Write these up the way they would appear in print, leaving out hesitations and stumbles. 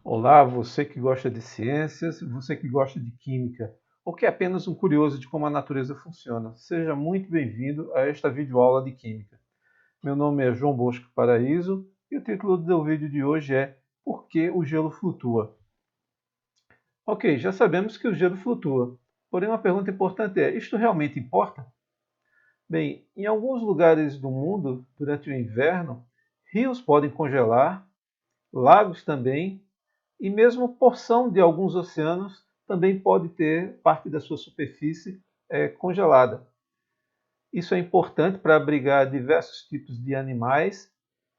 Olá, você que gosta de ciências, você que gosta de química, ou que é apenas um curioso de como a natureza funciona. Seja muito bem-vindo a esta videoaula de química. Meu nome é João Bosco Paraíso e o título do vídeo de hoje é Por que o gelo flutua? Ok, já sabemos que o gelo flutua. Porém, uma pergunta importante é: isto realmente importa? Bem, em alguns lugares do mundo, durante o inverno, rios podem congelar, lagos também, e mesmo porção de alguns oceanos também pode ter parte da sua superfície congelada. Isso é importante para abrigar diversos tipos de animais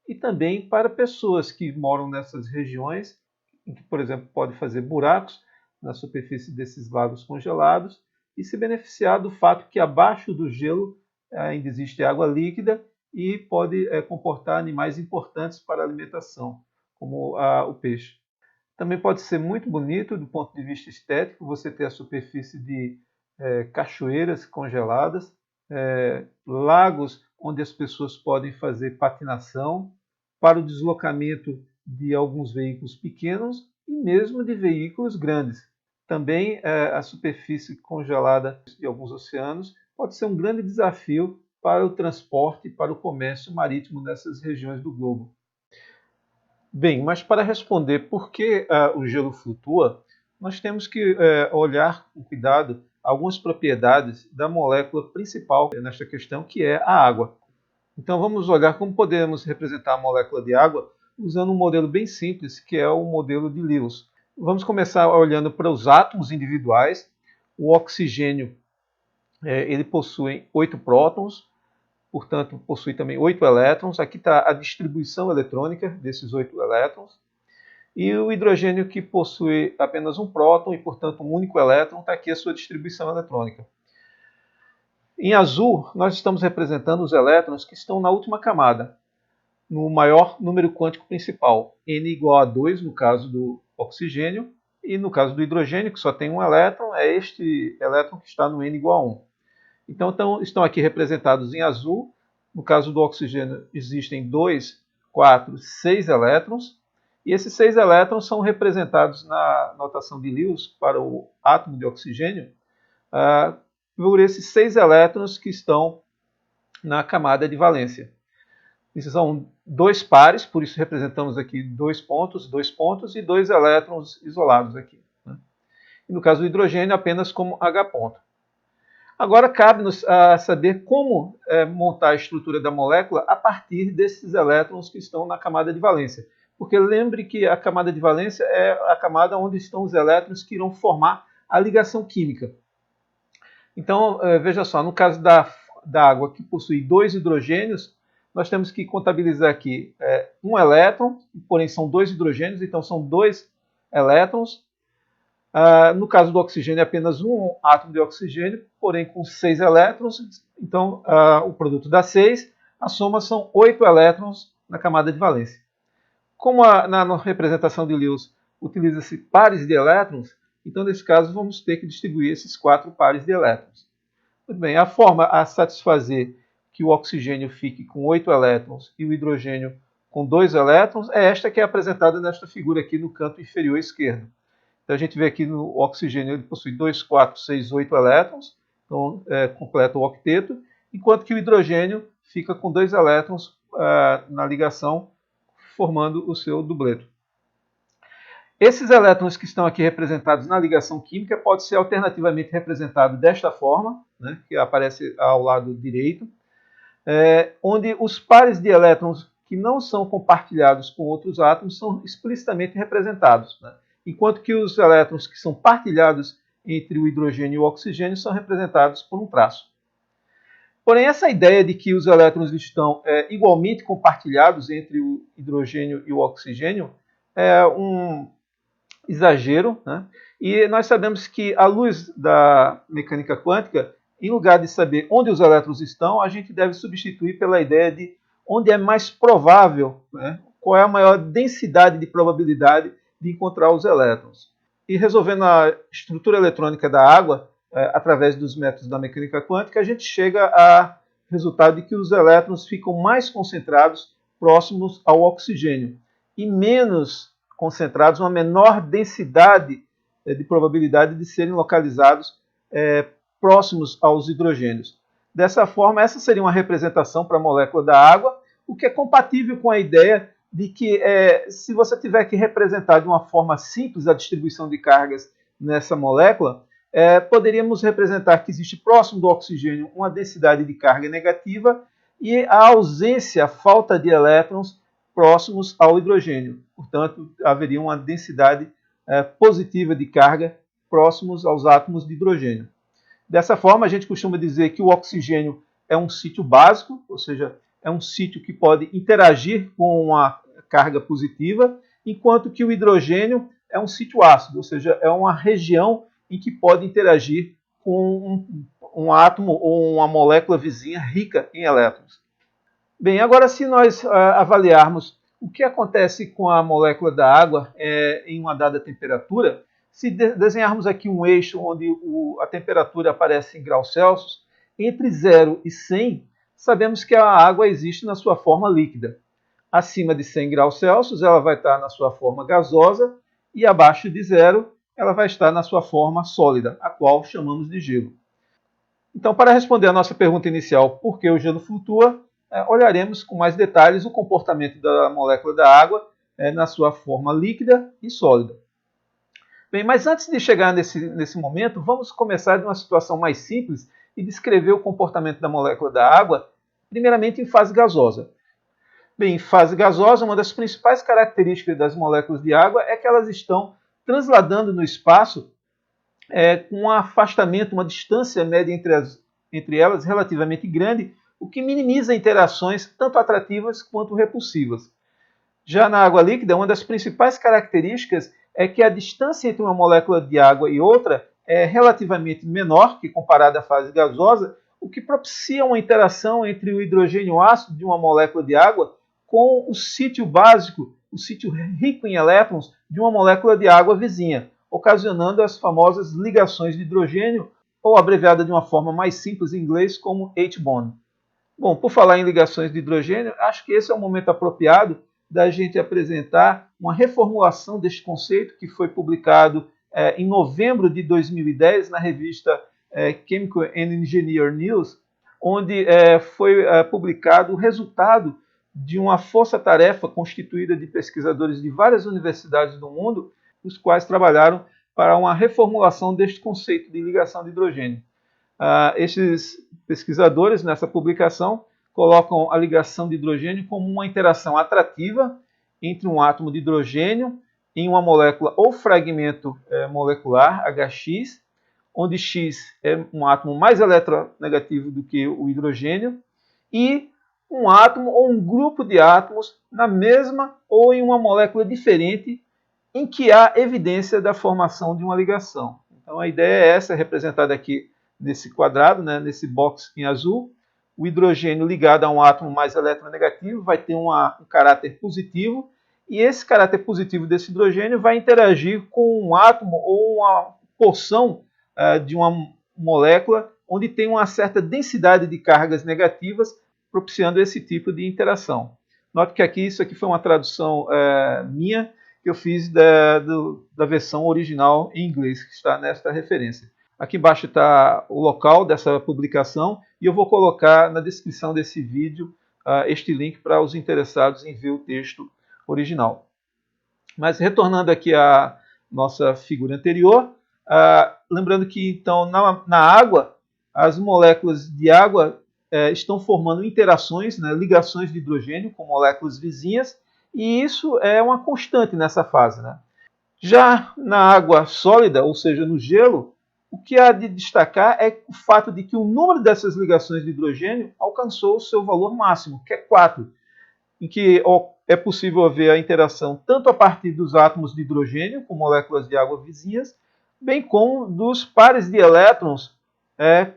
e também para pessoas que moram nessas regiões, em que, por exemplo, pode fazer buracos na superfície desses lagos congelados e se beneficiar do fato que abaixo do gelo ainda existe água líquida e pode comportar animais importantes para a alimentação, como o peixe. Também pode ser muito bonito do ponto de vista estético, você ter a superfície de cachoeiras congeladas, lagos onde as pessoas podem fazer patinação, para o deslocamento de alguns veículos pequenos e mesmo de veículos grandes. Também a superfície congelada de alguns oceanos pode ser um grande desafio para o transporte e para o comércio marítimo nessas regiões do globo. Bem, mas para responder por que o gelo flutua, nós temos que olhar com cuidado algumas propriedades da molécula principal nesta questão, que é a água. Então vamos olhar como podemos representar a molécula de água usando um modelo bem simples, que é o modelo de Lewis. Vamos começar olhando para os átomos individuais. O oxigênio ele possui 8 prótons, portanto, possui também 8 elétrons. Aqui está a distribuição eletrônica desses 8 elétrons. E o hidrogênio, que possui apenas um próton e, portanto, um único elétron, está aqui a sua distribuição eletrônica. Em azul, nós estamos representando os elétrons que estão na última camada, no maior número quântico principal, n igual a 2 no caso do oxigênio, e no caso do hidrogênio, que só tem um elétron, é este elétron que está no n igual a 1. Então, estão aqui representados em azul. No caso do oxigênio, existem 2, 4, 6 elétrons. E esses 6 elétrons são representados na notação de Lewis para o átomo de oxigênio por esses 6 elétrons que estão na camada de valência. Esses são 2 pares, por isso representamos aqui 2 pontos e 2 elétrons isolados aqui. Né? E no caso do hidrogênio, apenas como H ponto. Agora cabe-nos saber como montar a estrutura da molécula a partir desses elétrons que estão na camada de valência. Porque lembre que a camada de valência é a camada onde estão os elétrons que irão formar a ligação química. Então, veja só, no caso da água que possui 2 hidrogênios, nós temos que contabilizar aqui um elétron, porém são 2 hidrogênios, então são 2 elétrons. No caso do oxigênio, é apenas um átomo de oxigênio, porém com 6 elétrons. Então, o produto dá 6. A soma são 8 elétrons na camada de valência. Como na representação de Lewis utiliza-se pares de elétrons, então, nesse caso, vamos ter que distribuir esses 4 pares de elétrons. Muito bem, a forma a satisfazer que o oxigênio fique com 8 elétrons e o hidrogênio com 2 elétrons é esta que é apresentada nesta figura aqui no canto inferior esquerdo. Então a gente vê aqui no oxigênio, ele possui 2, 4, 6, 8 elétrons, então completa o octeto, enquanto que o hidrogênio fica com 2 elétrons na ligação, formando o seu dubleto. Esses elétrons que estão aqui representados na ligação química pode ser alternativamente representado desta forma, né, que aparece ao lado direito, onde os pares de elétrons que não são compartilhados com outros átomos são explicitamente representados, né? Enquanto que os elétrons que são partilhados entre o hidrogênio e o oxigênio são representados por um traço. Porém, essa ideia de que os elétrons estão igualmente compartilhados entre o hidrogênio e o oxigênio é um exagero, né? E nós sabemos que, à luz da mecânica quântica, em lugar de saber onde os elétrons estão, a gente deve substituir pela ideia de onde é mais provável, né? Qual é a maior densidade de probabilidade de encontrar os elétrons. E resolvendo a estrutura eletrônica da água, através dos métodos da mecânica quântica, a gente chega ao resultado de que os elétrons ficam mais concentrados próximos ao oxigênio e menos concentrados, uma menor densidade de probabilidade de serem localizados próximos aos hidrogênios. Dessa forma, essa seria uma representação para a molécula da água, o que é compatível com a ideia de que se você tiver que representar de uma forma simples a distribuição de cargas nessa molécula, poderíamos representar que existe próximo do oxigênio uma densidade de carga negativa e a ausência, a falta de elétrons próximos ao hidrogênio. Portanto, haveria uma densidade positiva de carga próximos aos átomos de hidrogênio. Dessa forma, a gente costuma dizer que o oxigênio é um sítio básico, ou seja, é um sítio que pode interagir com uma carga positiva, enquanto que o hidrogênio é um sítio ácido, ou seja, é uma região em que pode interagir com um átomo ou uma molécula vizinha rica em elétrons. Bem, agora se nós avaliarmos o que acontece com a molécula da água em uma dada temperatura, se desenharmos aqui um eixo onde a temperatura aparece em graus Celsius, entre 0 e 100, sabemos que a água existe na sua forma líquida. Acima de 100 graus Celsius, ela vai estar na sua forma gasosa, e abaixo de 0, ela vai estar na sua forma sólida, a qual chamamos de gelo. Então, para responder a nossa pergunta inicial, por que o gelo flutua, olharemos com mais detalhes o comportamento da molécula da água na sua forma líquida e sólida. Bem, mas antes de chegar nesse momento, vamos começar de uma situação mais simples e descrever o comportamento da molécula da água, primeiramente em fase gasosa. Bem, em fase gasosa, uma das principais características das moléculas de água é que elas estão transladando no espaço com um afastamento, uma distância média entre elas relativamente grande, o que minimiza interações tanto atrativas quanto repulsivas. Já na água líquida, uma das principais características é que a distância entre uma molécula de água e outra é relativamente menor que comparada à fase gasosa, o que propicia uma interação entre o hidrogênio ácido de uma molécula de água com o sítio básico, o sítio rico em elétrons de uma molécula de água vizinha, ocasionando as famosas ligações de hidrogênio, ou abreviada de uma forma mais simples em inglês como H-bond. Bom, por falar em ligações de hidrogênio, acho que esse é o momento apropriado da gente apresentar uma reformulação deste conceito que foi publicado em novembro de 2010 na revista Chemical and Engineering News, onde foi publicado o resultado de uma força-tarefa constituída de pesquisadores de várias universidades do mundo, os quais trabalharam para uma reformulação deste conceito de ligação de hidrogênio. Esses pesquisadores, nessa publicação, colocam a ligação de hidrogênio como uma interação atrativa entre um átomo de hidrogênio em uma molécula ou fragmento molecular, HX, onde X é um átomo mais eletronegativo do que o hidrogênio, e um átomo ou um grupo de átomos na mesma ou em uma molécula diferente em que há evidência da formação de uma ligação. Então a ideia é essa, representada aqui nesse quadrado, nesse box em azul. O hidrogênio ligado a um átomo mais eletronegativo vai ter um caráter positivo, e esse caráter positivo desse hidrogênio vai interagir com um átomo ou uma porção de uma molécula onde tem uma certa densidade de cargas negativas, propiciando esse tipo de interação. Note que isso aqui foi uma tradução minha, que eu fiz da versão original em inglês, que está nesta referência. Aqui embaixo está o local dessa publicação, e eu vou colocar na descrição desse vídeo este link para os interessados em ver o texto original. Mas retornando aqui à nossa figura anterior, lembrando que então na água, as moléculas de água estão formando interações, ligações de hidrogênio com moléculas vizinhas, e isso é uma constante nessa fase. Já na água sólida, ou seja, no gelo, o que há de destacar é o fato de que o número dessas ligações de hidrogênio alcançou o seu valor máximo, que é 4, em que é possível haver a interação tanto a partir dos átomos de hidrogênio com moléculas de água vizinhas, bem como dos pares de elétrons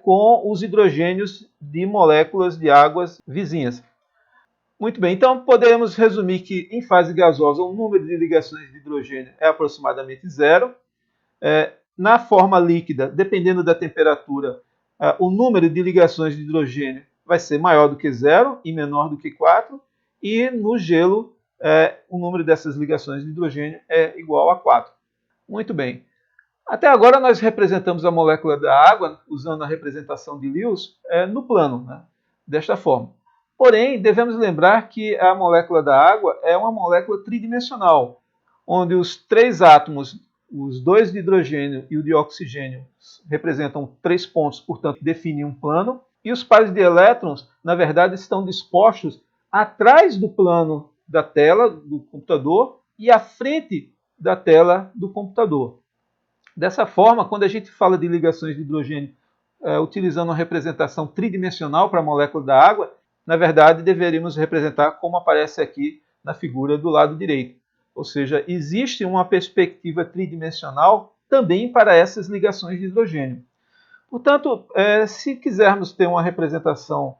com os hidrogênios de moléculas de águas vizinhas. Muito bem, então podemos resumir que em fase gasosa o número de ligações de hidrogênio é aproximadamente 0. Na forma líquida, dependendo da temperatura, o número de ligações de hidrogênio vai ser maior do que 0 e menor do que 4. E no gelo, o número dessas ligações de hidrogênio é igual a 4. Muito bem. Até agora nós representamos a molécula da água usando a representação de Lewis no plano, né? Desta forma. Porém, devemos lembrar que a molécula da água é uma molécula tridimensional, onde os três átomos, os dois de hidrogênio e o de oxigênio, representam 3 pontos, portanto, definem um plano, e os pares de elétrons, na verdade, estão dispostos atrás do plano da tela do computador e à frente da tela do computador. Dessa forma, quando a gente fala de ligações de hidrogênio utilizando uma representação tridimensional para a molécula da água, na verdade, deveríamos representar como aparece aqui na figura do lado direito. Ou seja, existe uma perspectiva tridimensional também para essas ligações de hidrogênio. Portanto, se quisermos ter uma representação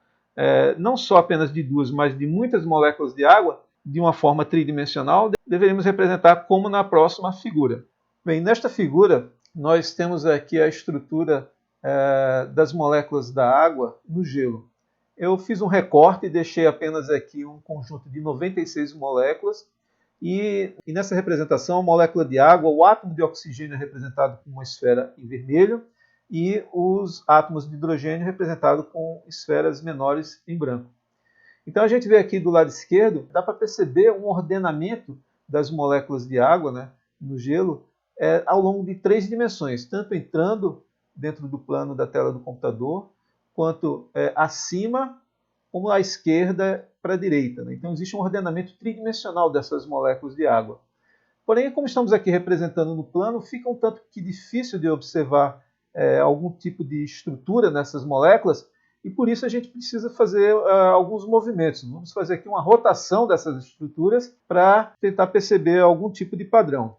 não só apenas de duas, mas de muitas moléculas de água, de uma forma tridimensional, deveríamos representar como na próxima figura. Bem, nesta figura, nós temos aqui a estrutura das moléculas da água no gelo. Eu fiz um recorte e deixei apenas aqui um conjunto de 96 moléculas. E nessa representação, a molécula de água, o átomo de oxigênio é representado com uma esfera em vermelho e os átomos de hidrogênio representados com esferas menores em branco. Então a gente vê aqui do lado esquerdo, dá para perceber um ordenamento das moléculas de água, né, no gelo ao longo de 3 dimensões, tanto entrando dentro do plano da tela do computador, quanto acima, como à esquerda para a direita. Né? Então existe um ordenamento tridimensional dessas moléculas de água. Porém, como estamos aqui representando no plano, fica um tanto que difícil de observar algum tipo de estrutura nessas moléculas, e por isso a gente precisa fazer alguns movimentos. Vamos fazer aqui uma rotação dessas estruturas para tentar perceber algum tipo de padrão.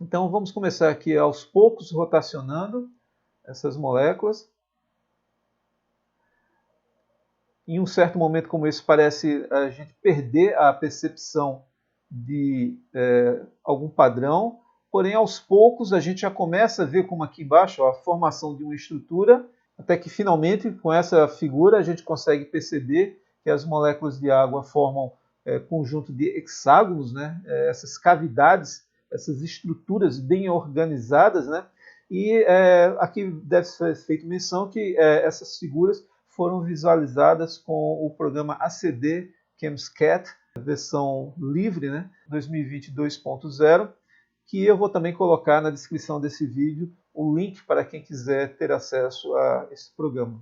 Então vamos começar aqui aos poucos rotacionando essas moléculas. Em um certo momento como esse parece a gente perder a percepção de algum padrão, porém aos poucos a gente já começa a ver como aqui embaixo a formação de uma estrutura, até que finalmente com essa figura a gente consegue perceber que as moléculas de água formam conjunto de hexágonos, né? Essas cavidades, essas estruturas bem organizadas, né? E aqui deve ser feita menção que essas figuras foram visualizadas com o programa ACD ChemScat, versão livre, né, 2020 2.0, que eu vou também colocar na descrição desse vídeo o link para quem quiser ter acesso a esse programa.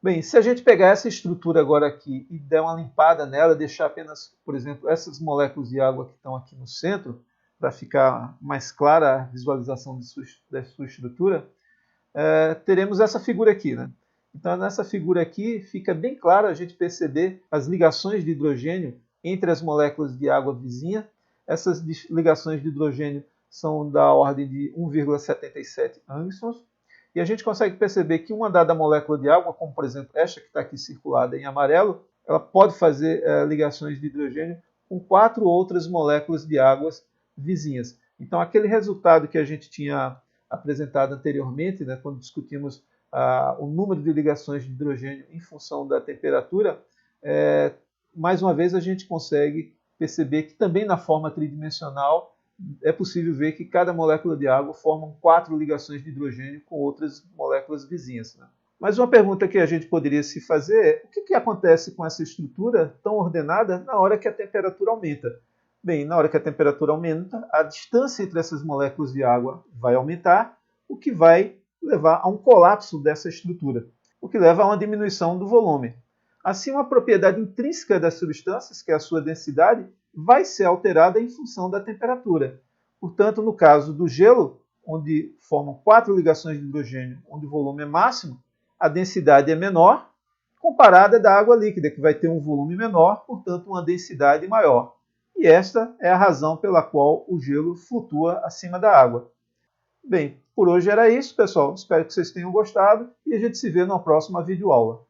Bem, se a gente pegar essa estrutura agora aqui e der uma limpada nela, deixar apenas, por exemplo, essas moléculas de água que estão aqui no centro, para ficar mais clara a visualização da sua estrutura, teremos essa figura aqui, né? Então, nessa figura aqui, fica bem claro a gente perceber as ligações de hidrogênio entre as moléculas de água vizinha. Essas ligações de hidrogênio são da ordem de 1,77 angstroms. E a gente consegue perceber que uma dada molécula de água, como por exemplo esta que está aqui circulada em amarelo, ela pode fazer ligações de hidrogênio com 4 outras moléculas de águas vizinhas. Então, aquele resultado que a gente tinha apresentado anteriormente, né, quando discutimos o número de ligações de hidrogênio em função da temperatura, mais uma vez a gente consegue perceber que também na forma tridimensional é possível ver que cada molécula de água forma 4 ligações de hidrogênio com outras moléculas vizinhas. Né? Mas uma pergunta que a gente poderia se fazer é o que acontece com essa estrutura tão ordenada na hora que a temperatura aumenta? Bem, na hora que a temperatura aumenta, a distância entre essas moléculas de água vai aumentar, o que vai levar a um colapso dessa estrutura, o que leva a uma diminuição do volume. Assim, uma propriedade intrínseca das substâncias, que é a sua densidade, vai ser alterada em função da temperatura. Portanto, no caso do gelo, onde formam 4 ligações de hidrogênio, onde o volume é máximo, a densidade é menor, comparada da água líquida, que vai ter um volume menor, portanto, uma densidade maior. E esta é a razão pela qual o gelo flutua acima da água. Bem, por hoje era isso, pessoal. Espero que vocês tenham gostado e a gente se vê na próxima videoaula.